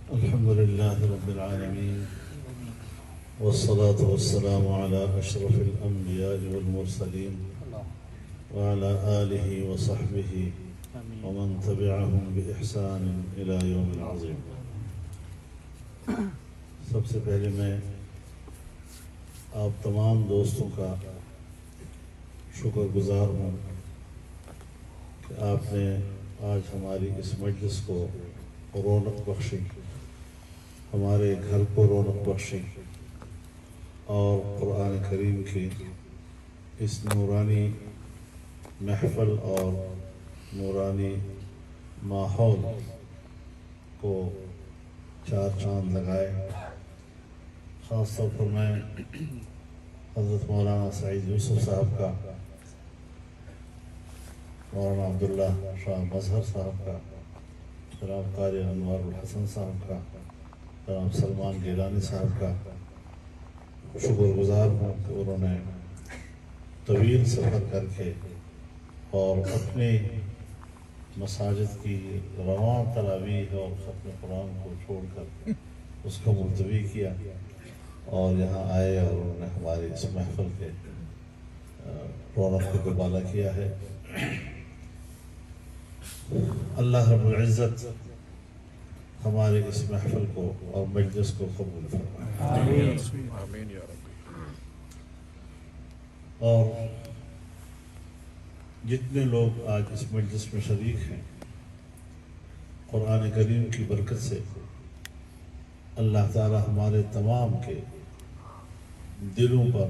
الحمد لله رب العالمين والصلاة والسلام على أشرف الأنبياء والمرسلين وعلى آله وصحبه ومن تبعهم بإحسان إلى يوم العظيم. سب سے پہلے میں آپ تمام دوستوں کا شکر گزار ہوں کہ آپ نے آج ہماری اس مجلس کو رونق بخشی، ہمارے گھر کو رونق بخشی اور قرآن کریم کی اس نورانی محفل اور نورانی ماحول کو چار چاند لگائے. خاص طور پر میں حضرت مولانا سعید یوسف صاحب کا، مولانا عبداللہ شاہ مظہر صاحب کا، جناب قاری انوار الحسن صاحب کا، جناب سلمان گیلانی صاحب کا شکر گزار ہوں کہ انہوں نے طویل سفر کر کے اور اپنے مساجد کی رواں تراویح اور ختم قرآن کو چھوڑ کر اس کا ملتوی کیا اور یہاں آئے اور انہوں نے ہماری اس محفل کے رونق کو بالا کیا ہے. اللہ رب العزت ہمارے اس محفل کو اور مجلس کو قبول فرمائے. آمین یا رب. اور جتنے لوگ آج اس مجلس میں شریک ہیں، قرآن کریم کی برکت سے اللہ تعالی ہمارے تمام کے دلوں پر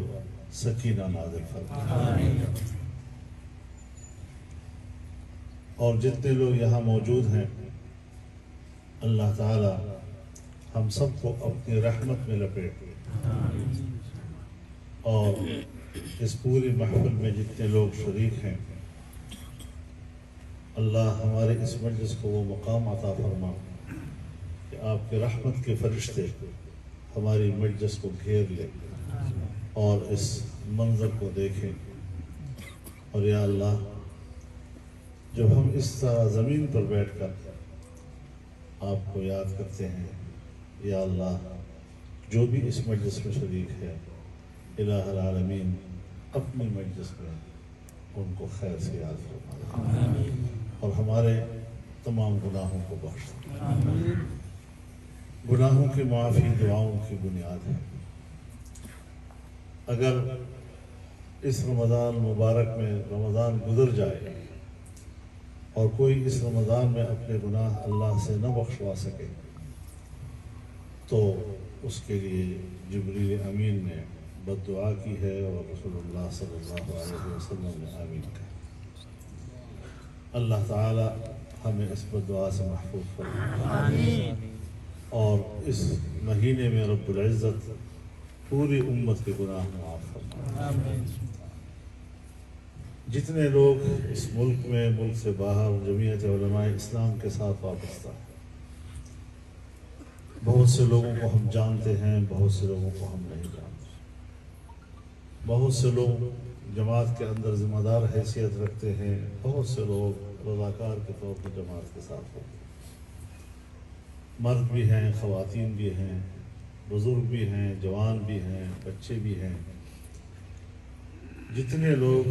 سکینہ نازل فرمائے. اور جتنے لوگ یہاں موجود ہیں، اللہ تعالی ہم سب کو اپنی رحمت میں لپیٹے اور اس پوری محفل میں جتنے لوگ شریک ہیں، اللہ ہمارے اس مجلس کو وہ مقام عطا فرما کہ آپ کے رحمت کے فرشتے ہماری مجلس کو گھیر لیں اور اس منظر کو دیکھیں. اور یا اللہ، جب ہم اس طرح زمین پر بیٹھ کر آپ کو یاد کرتے ہیں، یا اللہ جو بھی اس مجلس میں شریک ہے، الہ العالمین اپنی مجلس میں ان کو خیر سے یاد فرما اور ہمارے تمام گناہوں کو بخش دے. گناہوں کی معافی دعاؤں کی بنیاد ہے. اگر اس رمضان مبارک میں رمضان گزر جائے اور کوئی اس رمضان میں اپنے گناہ اللہ سے نہ بخشوا سکے تو اس کے لیے جبریل امین نے بد دعا کی ہے اور رسول اللہ صلی اللہ علیہ وسلم نے آمین کہا. اللہ تعالی ہمیں اس بد دعا سے محفوظ فرمائے اور اس مہینے میں رب العزت پوری امت کے گناہ معاف فرمائے. جتنے لوگ اس ملک میں، ملک سے باہر جمعیت علماء اسلام کے ساتھ وابستہ ہیں، بہت سے لوگوں کو ہم جانتے ہیں، بہت سے لوگوں کو ہم نہیں جانتے. بہت سے لوگ جماعت کے اندر ذمہ دار حیثیت رکھتے ہیں، بہت سے لوگ رضاکار کے طور پر جماعت کے ساتھ ہوتے ہیں. مرد بھی ہیں، خواتین بھی ہیں، بزرگ بھی ہیں، جوان بھی ہیں، بچے بھی ہیں. جتنے لوگ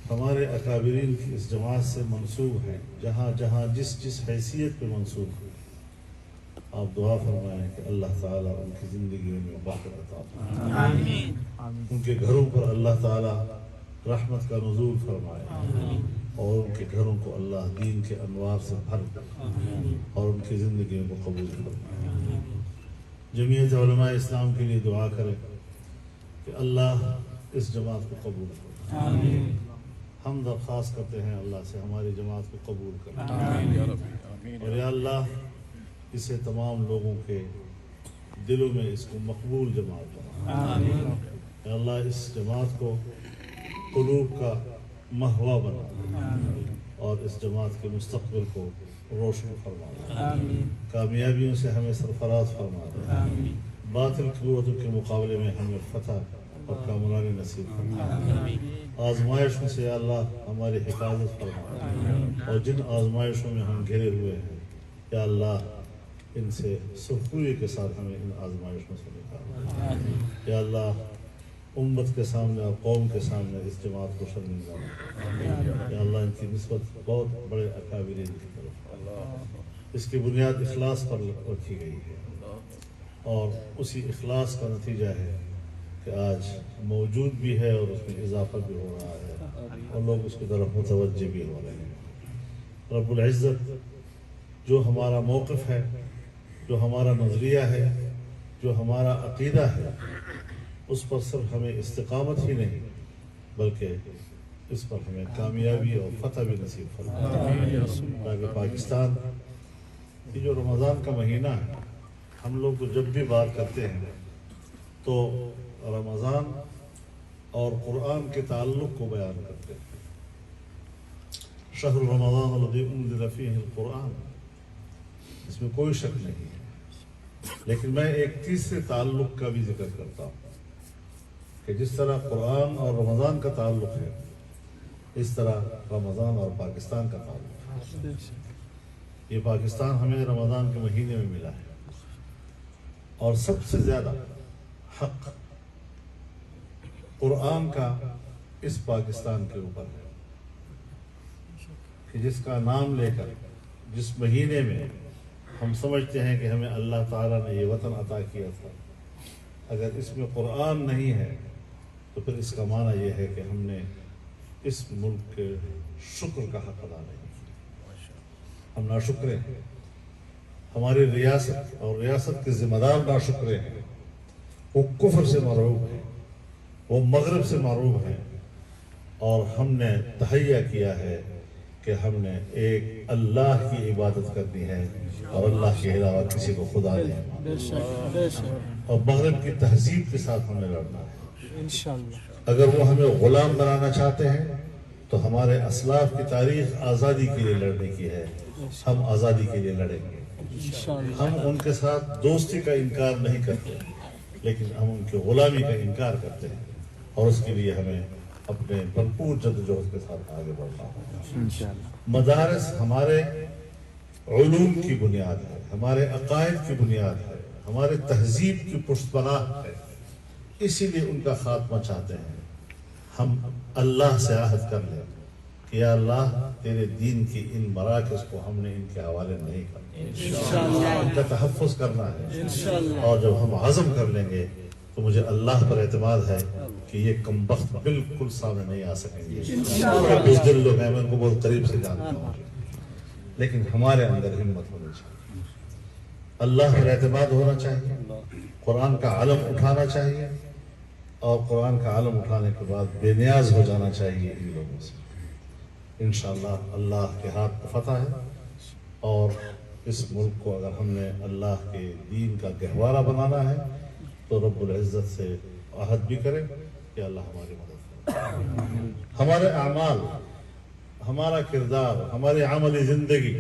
ہمارے اکابرین کی اس جماعت سے منسوب ہیں، جہاں جہاں جس حیثیت پہ منسوب ہیں، آپ دعا فرمائیں کہ اللہ تعالیٰ ان کی زندگیوں میں برکت عطا فرمائے، ان کے گھروں پر اللہ تعالیٰ رحمت کا نزول فرمائے اور ان کے گھروں کو اللہ دین کے انوار سے بھر دے اور ان کی زندگیوں کو قبول فرمائے. جمعیت علماء اسلام کے لیے دعا کریں کہ اللہ اس جماعت کو قبول فرمائے. ہم درخواست کرتے ہیں اللہ سے ہماری جماعت کو قبول کریں اور یا اللہ اسے تمام لوگوں کے دلوں میں اس کو مقبول جماعت بنا. یا اللہ اس جماعت کو قلوب کا مہوا بنا اور اس جماعت کے مستقبل کو روشن فرما. کامیابیوں سے ہمیں سرفراز فرما. باطل قوتوں کے مقابلے میں ہمیں فتح اور کامرانی نصیب فرما. آزمائشوں سے یا اللہ ہماری حفاظت فرما اور جن آزمائشوں میں ہم گھرے ہوئے ہیں یا اللہ ان سے سرخرویی کے ساتھ ہمیں ان آزمائشوں سے نکالا۔ یا اللہ امت کے سامنے اور قوم کے سامنے اس جماعت کو شرمندہ نہ، یا اللہ ان کی نسبت بہت بڑے اکابرین کی طرف، اس کی بنیاد اخلاص پر رکھی گئی ہے، اور اسی اخلاص کا نتیجہ ہے کہ آج موجود بھی ہے اور اس میں اضافہ بھی ہو رہا ہے اور لوگ اس کی طرف متوجہ بھی ہو رہے ہیں۔ رب العزت جو ہمارا موقف ہے، جو ہمارا نظریہ ہے، جو ہمارا عقیدہ ہے، اس پر صرف ہمیں استقامت ہی نہیں بلکہ اس پر ہمیں کامیابی اور فتح بھی نصیب فرمائے، تاکہ پاکستان یہ جو رمضان کا مہینہ ہے، ہم لوگ تو جب بھی بات کرتے ہیں تو رمضان اور قرآن کے تعلق کو بیان کرتے ہیں۔ شہر رمضان الذی انزل فیہ القرآن، اس میں کوئی شک نہیں ہے، لیکن میں ایک تیسرے تعلق کا بھی ذکر کرتا ہوں کہ جس طرح قرآن اور رمضان کا تعلق ہے، اس طرح رمضان اور پاکستان کا تعلق ہے۔ یہ پاکستان ہمیں رمضان کے مہینے میں ملا ہے، اور سب سے زیادہ حق قرآن کا اس پاکستان کے اوپر ہے کہ جس کا نام لے کر جس مہینے میں ہم سمجھتے ہیں کہ ہمیں اللہ تعالیٰ نے یہ وطن عطا کیا تھا، اگر اس میں قرآن نہیں ہے تو پھر اس کا معنی یہ ہے کہ ہم نے اس ملک کے شکر کا حق ادا نہیں کیا، ہم ناشکرے ہیں۔ ہماری ریاست اور ریاست کے ذمہ دار ناشکرے ہیں، وہ کفر سے معروف ہیں، وہ مغرب سے معروف ہیں، اور ہم نے تہیہ کیا ہے کہ ہم نے ایک اللہ کی عبادت کرنی ہے اور اللہ کے علاوہ کسی کو خدا نہیں ماننا، اور مغرب کی تہذیب کے ساتھ ہمیں لڑنا ہے۔ اگر وہ ہمیں غلام بنانا چاہتے ہیں تو ہمارے اسلاف کی تاریخ آزادی کے لیے لڑنے کی ہے، ہم آزادی کے لیے لڑیں گے۔ ہم ان کے ساتھ دوستی کا انکار نہیں کرتے، لیکن ہم ان کی غلامی کا انکار کرتے ہیں، اور اس کے لیے ہمیں اپنے بھرپور جدوجہد کے ساتھ آگے بڑھنا ہے۔ مدارس ہمارے علوم کی بنیاد ہے، ہمارے عقائد کی بنیاد ہے، ہمارے تہذیب کی پشت پناہ ہے، اسی لیے ان کا خاتمہ چاہتے ہیں۔ ہم اللہ سے عہد کر لیں کہ یا اللہ تیرے دین کی ان مراکز کو ہم نے ان کے حوالے نہیں کرنا، ان کا تحفظ کرنا ہے، اور جب ہم عزم کر لیں گے تو مجھے اللہ پر اعتماد ہے کہ یہ کمبخت بالکل سامنے نہیں آ سکیں گے۔ کچھ دل لوگ ہیں، میں ان کو بہت قریب سے جانتا ہوں، لیکن ہمارے اندر ہمت ہونی چاہیے، اللہ پر اعتماد ہونا چاہیے، قرآن کا علم اٹھانا چاہیے، اور قرآن کا علم اٹھانے کے بعد بے نیاز ہو جانا چاہیے ان لوگوں سے۔ انشاءاللہ اللہ کے ہاتھ کو فتح ہے، اور اس ملک کو اگر ہم نے اللہ کے دین کا گہوارہ بنانا ہے تو رب العزت سے عہد بھی کریں کہ اللہ ہماری مدد کرے۔ ہمارے اعمال، ہمارا کردار، ہماری عملی زندگی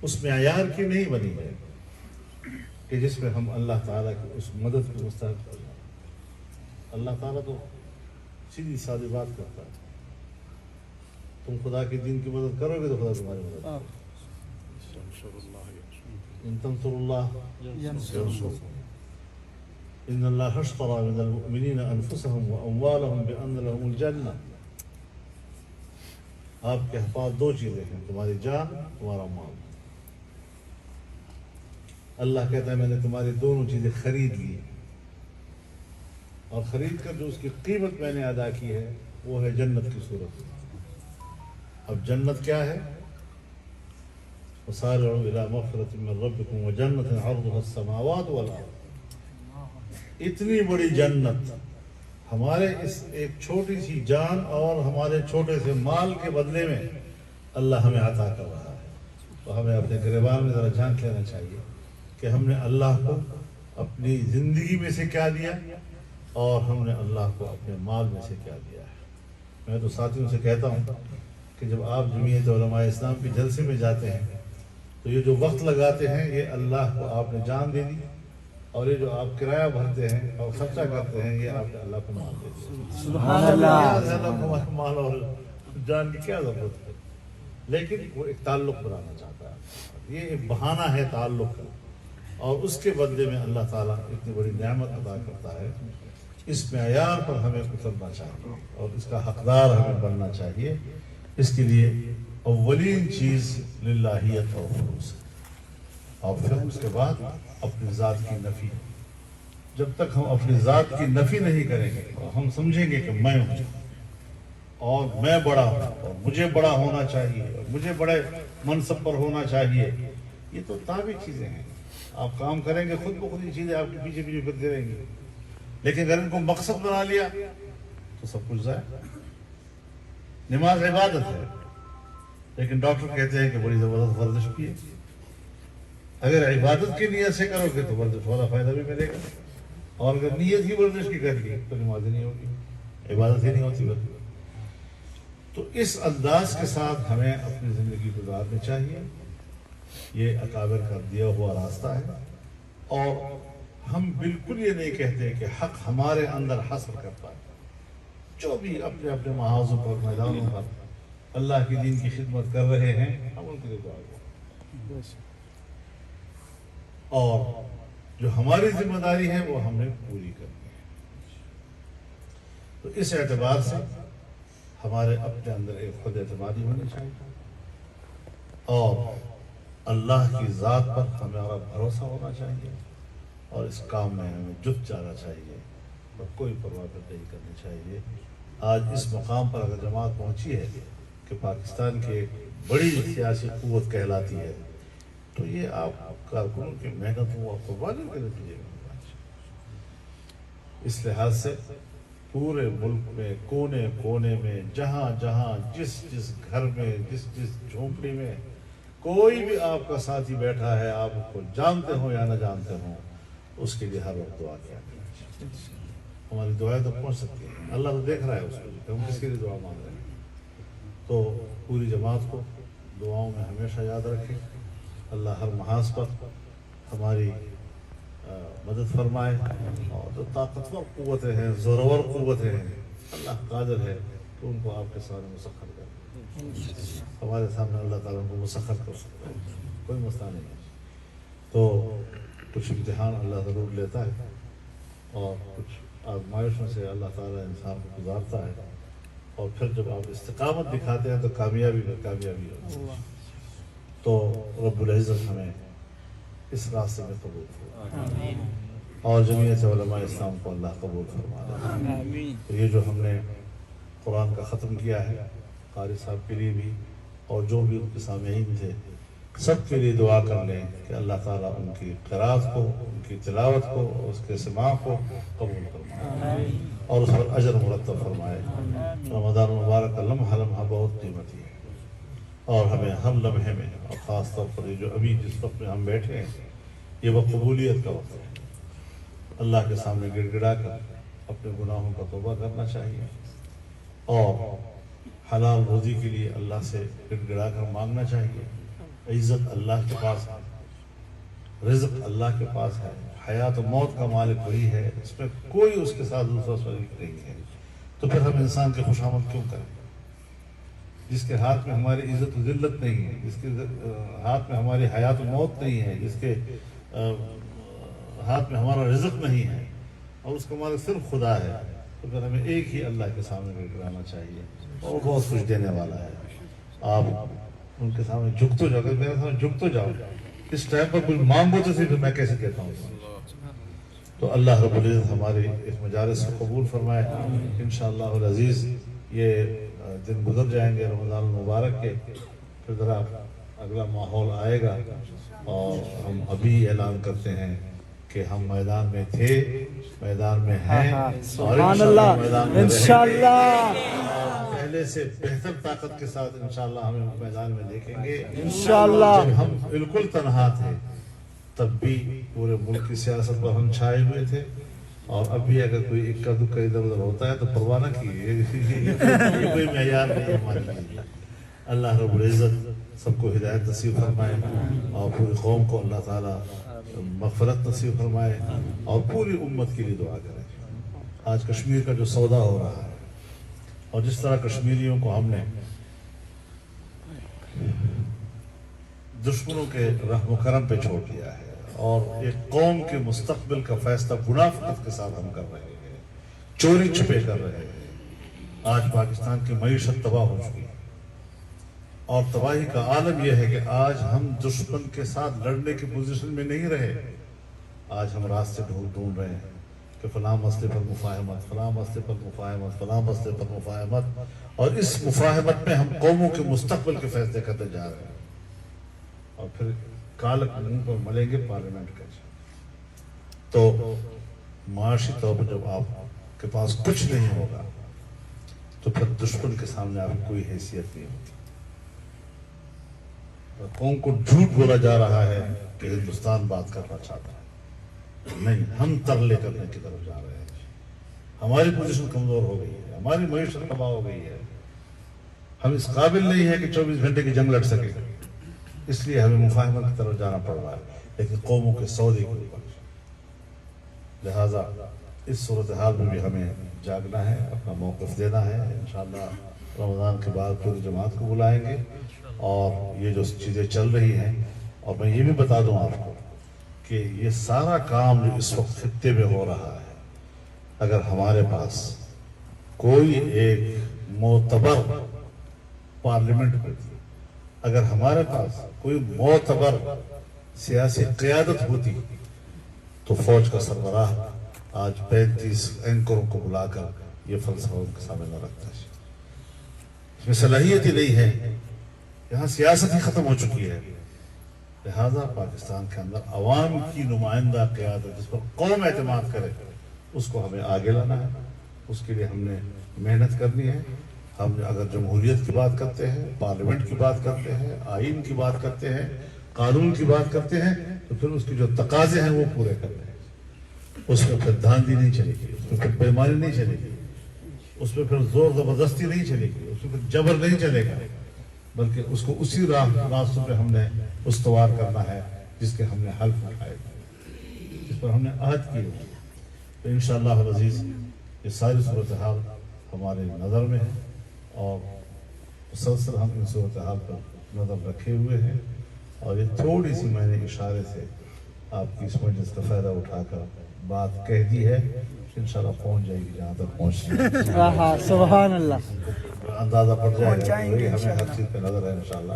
اس معیار کی نہیں بنی ہے کہ جس میں ہم اللہ تعالیٰ کی اس مدد کو مستحق ہو جائیں۔ اللہ تعالیٰ تو سیدھی سادی بات کرتا ہے، تم خدا کے دین کی مدد کرو گے تو خدا تمہاری مدد کرے گا۔ ان تنصروا اللہ ینصرکم، ان اللہ اشتری من المؤمنین انفسهم واموالهم بان لهم الجنہ۔ آپ کے پاس دو چیزیں ہیں، تمہاری جان، تمہارا مال۔ اللہ کہتا ہے میں نے تمہاری دونوں چیزیں خرید لی، اور خرید کر جو اس کی قیمت میں نے ادا کی ہے وہ ہے جنت کی صورت۔ اب جنت کیا ہے؟ وَسَارِعُوا إِلَىٰ مَغْفِرَةٍ مِّن رَّبِّكُمْ وَجَنَّةٍ عَرْضُهَا السَّمَاوَاتُ وَالْأَرْضُ۔ اتنی بڑی جنت ہمارے اس ایک چھوٹی سی جان اور ہمارے چھوٹے سے مال کے بدلے میں اللہ ہمیں عطا کر رہا ہے، تو ہمیں اپنے گریبان میں ذرا جھانک لینا چاہیے کہ ہم نے اللہ کو اپنی زندگی میں سے کیا دیا اور ہم نے اللہ کو اپنے مال میں سے کیا دیا ہے۔ میں تو ساتھیوں سے کہتا ہوں کہ جب آپ جمعیت علماء اسلام کے جلسے میں جاتے ہیں تو یہ جو وقت لگاتے ہیں یہ اللہ کو آپ نے جان دے دی، اور یہ جو آپ کرایہ بھرتے ہیں اور خرچہ کرتے ہیں یہ آپ نے اللہ کو مال دے دیا۔ سبحان اللہ، مال اور جان کی کیا ضرورت ہے؟ لیکن وہ ایک تعلق بنانا چاہتا ہے، یہ ایک بہانہ ہے تعلق کا، اور اس کے بدلے میں اللہ تعالیٰ اتنی بڑی نعمت ادا کرتا ہے، اس معیار پر ہمیں اترنا چاہیے اور اس کا حقدار ہمیں بننا چاہیے۔ اس کے لیے اولین چیز للہیت اور خلوص ہے، اور پھر اس کے بعد اپنی ذات کی نفی۔ جب تک ہم اپنی ذات کی نفی نہیں کریں گے اور ہم سمجھیں گے کہ میں ہوں اور میں بڑا ہوں اور مجھے بڑا ہونا چاہیے اور مجھے بڑے منصب پر ہونا چاہیے، یہ تو تابع چیزیں ہیں۔ آپ کام کریں گے خود بخود یہ چیزیں آپ کے پیچھے پیچھے پھرتی رہیں گی، لیکن اگر ان کو مقصد بنا لیا تو سب کچھ ضائع۔ نماز عبادت ہے، لیکن ڈاکٹر کہتے ہیں کہ بڑی زبردست ورزش بھی ہے۔ اگر عبادت کی نیت سے کرو گے تو ورزش والا فائدہ بھی ملے گا، اور اگر نیت ہی ورزش کی کر لی تو نماز ہی نہیں ہوگی، عبادت ہی نہیں ہوتی۔ تو اس انداز کے ساتھ ہمیں اپنی زندگی گزارنی چاہیے۔ یہ اکابر کا دیا ہوا راستہ ہے، اور ہم بالکل یہ نہیں کہتے کہ حق ہمارے اندر حصر کرتا ہے۔ جو بھی اپنے اپنے محاذوں پر، میدانوں پر اللہ کی دین کی خدمت کر رہے ہیں، ہم ان کے لیے دعا کریں، اور جو ہماری ذمہ داری ہے وہ ہم نے پوری کرنی ہے۔ تو اس اعتبار سے ہمارے اپنے اندر ایک خود اعتمادی ہونی چاہیے، اور اللہ کی ذات پر ہمارا بھروسہ ہونا چاہیے، اور اس کام میں ہمیں جت جانا چاہیے اور کوئی پرواہ نہیں کرنی چاہیے۔ آج اس مقام پر اگر جماعت پہنچی ہے کہ پاکستان کی ایک بڑی سیاسی قوت کہلاتی ہے، تو یہ آپ کارکنوں کی محنتوں اور قربانیوں کے نتیجے میں۔ اس لحاظ سے پورے ملک میں کونے کونے میں، جہاں جہاں جس جس گھر میں، جس جس جھونپڑی میں کوئی بھی آپ کا ساتھی بیٹھا ہے، آپ اس کو جانتے ہوں یا نہ جانتے ہوں، اس کے لیے ہر وقت دعا کیا کریں۔ ہماری دعائیں تو پہنچ سکتی ہیں، اللہ تو دیکھ رہا ہے اس کو کہ ہم کس کے لیے دعا مانگ رہے ہیں۔ تو پوری جماعت کو دعاؤں میں ہمیشہ یاد رکھیں۔ اللہ ہر محاذ پر ہماری مدد فرمائے، اور جو طاقتور قوتیں ہیں، زورور قوتیں ہیں، اللہ قادر ہے تو ان کو آپ کے سامنے مسخر کر دیں۔ ہمارے سامنے اللہ تعالیٰ ان کو مسخر کر سکتا ہے، کوئی مسئلہ نہیں ہے۔ تو کچھ امتحان اللہ ضرور لیتا ہے، اور کچھ آزمائشوں سے اللہ تعالیٰ انسان کو گزارتا ہے، اور پھر جب آپ استقامت دکھاتے ہیں تو کامیابی میں کامیابی ہوتی ہے۔ تو رب العزت ہمیں اس راستے میں قبول فرمائے، اور جمعیت علماء اسلام کو اللہ قبول فرمائے۔ تو یہ جو ہم نے قرآن کا ختم کیا ہے، قاری صاحب کے لیے بھی اور جو بھی ان کے سامعین تھے، سب کے لیے دعا کر لیں کہ اللہ تعالیٰ ان کی قرات کو، ان کی تلاوت کو، اس کے سماع کو قبول فرمائے اور اس پر اجر مرتب فرمائے۔ رمضان المبارک کا لمحہ لمحہ بہت قیمتی ہے، اور ہمیں ہر لمحے میں، اور خاص طور پر یہ جو ابھی جس وقت میں ہم بیٹھے ہیں، یہ وہ قبولیت کا وقت ہے۔ اللہ کے سامنے گڑ گڑا کر اپنے گناہوں کا توبہ کرنا چاہیے، اور حلال روزی کے لیے اللہ سے گڑ گڑا کر مانگنا چاہیے۔ عزت اللہ کے پاس ہے، رزق اللہ کے پاس ہے، حیات و موت کا مالک وہی ہے، اس میں کوئی اس کے ساتھ دوسرا شریک نہیں ہے۔ تو پھر ہم انسان کے خوشامد کیوں کریں؟ جس کے ہاتھ میں ہماری عزت و ذلت نہیں ہے، جس کے ہاتھ میں ہماری حیات و موت نہیں ہے، جس کے ہاتھ میں ہمارا رزق نہیں ہے، اور اس کا مالک صرف خدا ہے، تو پھر ہمیں ایک ہی اللہ کے سامنے گڑگڑانا چاہیے، اور وہ بہت کچھ دینے والا ہے۔ آپ ان کے سامنے جھک تو جاؤ، میرے سامنے جھک تو جاؤ، اس ٹائم پر کچھ مانگو تو صرف میں کیسے دیتا ہوں۔ تو اللہ رب العزت ہماری اس مجالس کو قبول فرمائے۔ انشاءاللہ العزیز یہ دن گزر جائیں گے رمضان المبارک کے، پھر ذرا اگلا ماحول آئے گا، اور ہم ابھی اعلان کرتے ہیں کہ ہم میدان میں تھے، میدان میں ہیں، اور انشاءاللہ انشاءاللہ پہلے سے بہتر طاقت کے ساتھ انشاءاللہ ہمیں میدان میں دیکھیں گے انشاءاللہ۔ جب ہم بالکل تنہا تھے تب بھی پورے ملک کی سیاست پر ہم چھائے ہوئے تھے، اور اب بھی اگر کوئی اکا دکا ادھر ادھر ہوتا ہے تو پرواہ نہ کیجیے، یہ کوئی معیار نہیں ہے ہمارے لیے۔ اللہ رب العزت سب کو ہدایت نصیب فرمائے، اور پوری قوم کو اللہ تعالیٰ مغفرت نصیب فرمائے، اور پوری امت کے لیے دعا کریں۔ آج کشمیر کا جو سودا ہو رہا ہے، اور جس طرح کشمیریوں کو ہم نے دشمنوں کے رحم و کرم پہ چھوڑ دیا ہے، اور ایک قوم کے مستقبل کا فیصلہ منافقت کے ساتھ ہم کر رہے ہیں، چوری چھپے کر رہے ہیں۔ آج پاکستان کی معیشت تباہ ہو چکی ہے، اور تباہی کا عالم یہ ہے کہ آج ہم دشمن کے ساتھ لڑنے کی پوزیشن میں نہیں رہے۔ آج ہم راستے ڈھونڈ رہے ہیں کہ فلاں مسئلے پر مفاہمت، فلاں مسئلے پر مفاہمت، فلاں مسئلے پر مفاہمت، اور اس مفاہمت میں ہم قوموں کے مستقبل کے فیصلے کرتے جا رہے ہیں، اور پھر کالک منہ پر ملیں گے پارلیمنٹ کا۔ تو معاشی طور پر جب آپ کے پاس کچھ نہیں ہوگا تو پھر دشمن کے سامنے آپ کی کوئی حیثیت نہیں ہوتی۔ قوم کو جھوٹ بولا جا رہا ہے کہ ہندوستان بات کرنا چاہتا ہے، نہیں، ہم ترلے کرنے کی طرف جا رہے ہیں۔ ہماری پوزیشن کمزور ہو گئی ہے، ہماری معیشت تباہ ہو گئی ہے، ہم اس قابل نہیں ہے کہ 24 گھنٹے کی جنگ لڑ سکے، اس لیے ہمیں مفاہمت کی طرف جانا پڑ رہا ہے، لیکن قوموں کے سودے کے اوپر۔ لہٰذا اس صورتحال میں بھی ہمیں جاگنا ہے، اپنا موقف دینا ہے۔ انشاءاللہ رمضان کے بعد پوری جماعت کو بلائیں گے، اور یہ جو چیزیں چل رہی ہیں، اور میں یہ بھی بتا دوں آپ کو کہ یہ سارا کام جو اس وقت خطے میں ہو رہا ہے، اگر ہمارے پاس کوئی ایک معتبر پارلیمنٹ ہوتی، اگر ہمارے پاس کوئی معتبر سیاسی قیادت ہوتی، تو فوج کا سربراہ آج 35 اینکروں کو بلا کر یہ فلسفہ ان کے سامنے نہ رکھتا ہے۔ اس میں صلاحیت ہی نہیں ہے، یہاں سیاست ہی ختم ہو چکی ہے۔ لہذا پاکستان کے اندر عوام کی نمائندہ قیادت جس پر قوم اعتماد کرے، اس کو ہمیں آگے لانا ہے، اس کے لیے ہم نے محنت کرنی ہے۔ ہم اگر جمہوریت کی بات کرتے ہیں، پارلیمنٹ کی بات کرتے ہیں، آئین کی بات کرتے ہیں، قانون کی بات کرتے ہیں، تو پھر اس کی جو تقاضے ہیں وہ پورے کرنے ہیں۔ اس میں پھر دھاندلی نہیں چلے گی، اس میں پھر پیمانی نہیں چلے گی، اس میں پھر زور زبردستی نہیں چلے گی، اس میں پھر جبر نہیں چلے گا، بلکہ اس کو اسی راستوں پہ ہم نے استوار کرنا ہے جس کے ہم نے حلف اٹھائے، جس پر ہم نے عہد کیے۔ تو انشاءاللہ العزیز یہ ساری صورتحال ہمارے نظر میں ہے، اور مسلسل ہم ان صورتحال پر نظر رکھے ہوئے ہیں، اور یہ تھوڑی سی میں نے اشارے سے آپ کی اس مجلس کا فائدہ اٹھا کر بات کہہ دی ہے، انشاءاللہ پہنچ جائے گی جہاں تک پہنچنی ہے۔ سبحان اللہ، اندازہ پڑ جائے گا کہ ہمیں ہر چیز پہ نظر ہے انشاءاللہ۔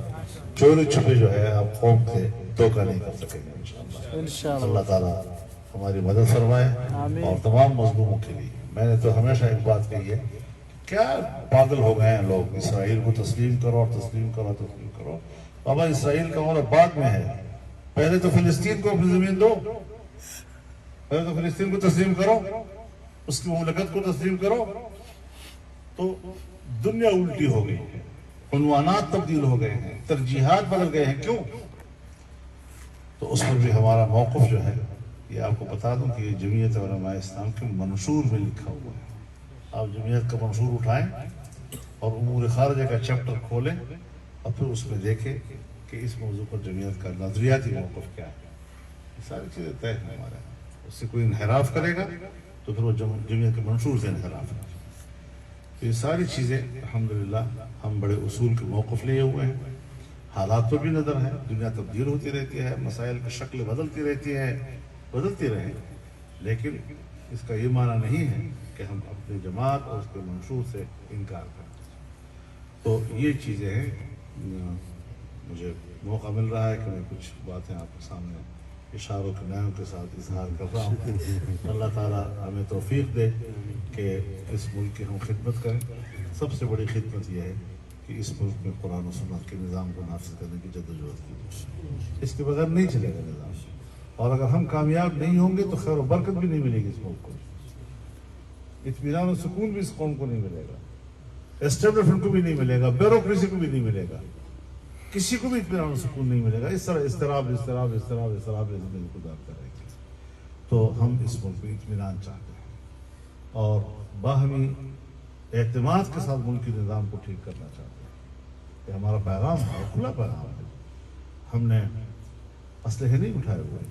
چوری چھپے جو ہے آپ قوم سے دھوکہ نہیں کر سکیں گے انشاءاللہ۔ اللہ تعالیٰ ہماری مدد فرمائے، اور تمام مظلوموں کے لیے میں نے تو ہمیشہ ایک بات کہی ہے، کیا پاگل ہو گئے ہیں لوگ، اسرائیل کو تسلیم کرو، تسلیم کرو، تسلیم کرو۔ اب اسرائیل کا ہونا بعد میں ہے، پہلے تو فلسطین کو اپنی زمین دو، پہلے تو فلسطین کو تسلیم کرو، اس کی مملکت کو تسلیم کرو۔ تو دنیا الٹی ہو گئی ہے، عنوانات تبدیل ہو گئے ہیں، ترجیحات بدل گئے ہیں، کیوں؟ تو اس پر بھی ہمارا موقف جو ہے، یہ آپ کو بتا دوں کہ یہ جمعیت علماء اسلام کے منشور میں لکھا ہوا ہے۔ آپ جمعیت کا منشور اٹھائیں اور امور خارجہ کا چیپٹر کھولیں، اور پھر اس میں دیکھیں کہ اس موضوع پر جمعیت کا نظریاتی موقف کیا ہے۔ یہ ساری چیزیں طے ہیں ہمارے، اس سے کوئی انحراف کرے گا تو پھر وہ جمعیت کے منشور سے انحراف ہے۔ یہ ساری چیزیں الحمدللہ ہم بڑے اصول کے موقف لیے ہوئے ہیں۔ حالات تو بھی نظر ہیں، دنیا تبدیل ہوتی رہتی ہے، مسائل کی شکل بدلتی رہتی ہے، بدلتی رہیں، لیکن اس کا یہ معنی نہیں ہے کہ ہم اپنی جماعت اور اس کے منشور سے انکار کریں۔ تو یہ چیزیں ہیں، مجھے موقع مل رہا ہے کہ میں کچھ باتیں آپ کے سامنے اشاروں کے بیانوں کے ساتھ اظہار کر رہا ہوں۔ اللہ تعالیٰ ہمیں توفیق دے کہ اس ملک کی ہم خدمت کریں۔ سب سے بڑی خدمت یہ ہے کہ اس ملک میں قرآن و سنت کے نظام کو نافذ کرنے کی جدوجہد کی جائے، اس کے بغیر نہیں چلے گا نظام، اور اگر ہم کامیاب نہیں ہوں گے تو خیر و برکت بھی نہیں ملے گی اس ملک کو، اطمینان و سکون بھی اس قوم کو نہیں ملے گا، اسٹیبلشمنٹ کو بھی نہیں ملے گا، بیوروکریسی کو بھی نہیں ملے گا، کسی کو بھی اطمینان و سکون نہیں ملے گا۔ اس طرح اضطراب زندگی گزارتا رہے گی۔ تو ہم اس ملک میں اطمینان چاہتے ہیں، اور باہمی اعتماد کے ساتھ ملکی نظام کو ٹھیک کرنا چاہتے ہیں۔ یہ ہمارا پیغام ہے، کھلا پیغام ہے۔ ہم نے اسلحے نہیں اٹھائے ہوئے،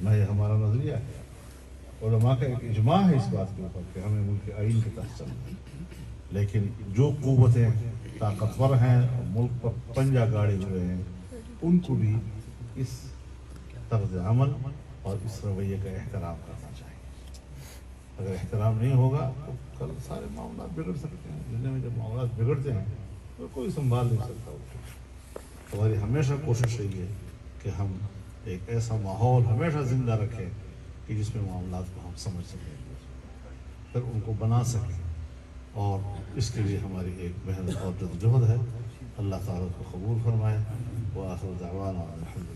نہ یہ ہمارا نظریہ ہے۔ علماء کا ایک اجماع ہے اس بات کے اوپر کہ ہمیں ملک کے آئین کے تحت چلنا ہے، لیکن جو قوتیں طاقتور ہیں اور ملک پر پنجہ گاڑے ہوئے ہیں، ان کو بھی اس طرز عمل اور اس رویے کا احترام کرنا چاہیے۔ اگر احترام نہیں ہوگا تو کل سارے معاملات بگڑ سکتے ہیں۔ دنیا میں جب معاملات بگڑتے ہیں تو کوئی سنبھال نہیں سکتا اس کو۔ ہماری ہمیشہ کوشش رہی ہے کہ ہم ایک ایسا ماحول ہمیشہ زندہ رکھیں کہ جس میں معاملات کو ہم سمجھ سکیں، پھر ان کو بنا سکیں، اور اس کے لیے ہماری ایک محنت اور جدوجہد ہے۔ اللہ تعالیٰ کو قبول فرمائے۔ وآخر دعوانا الحمد للہ۔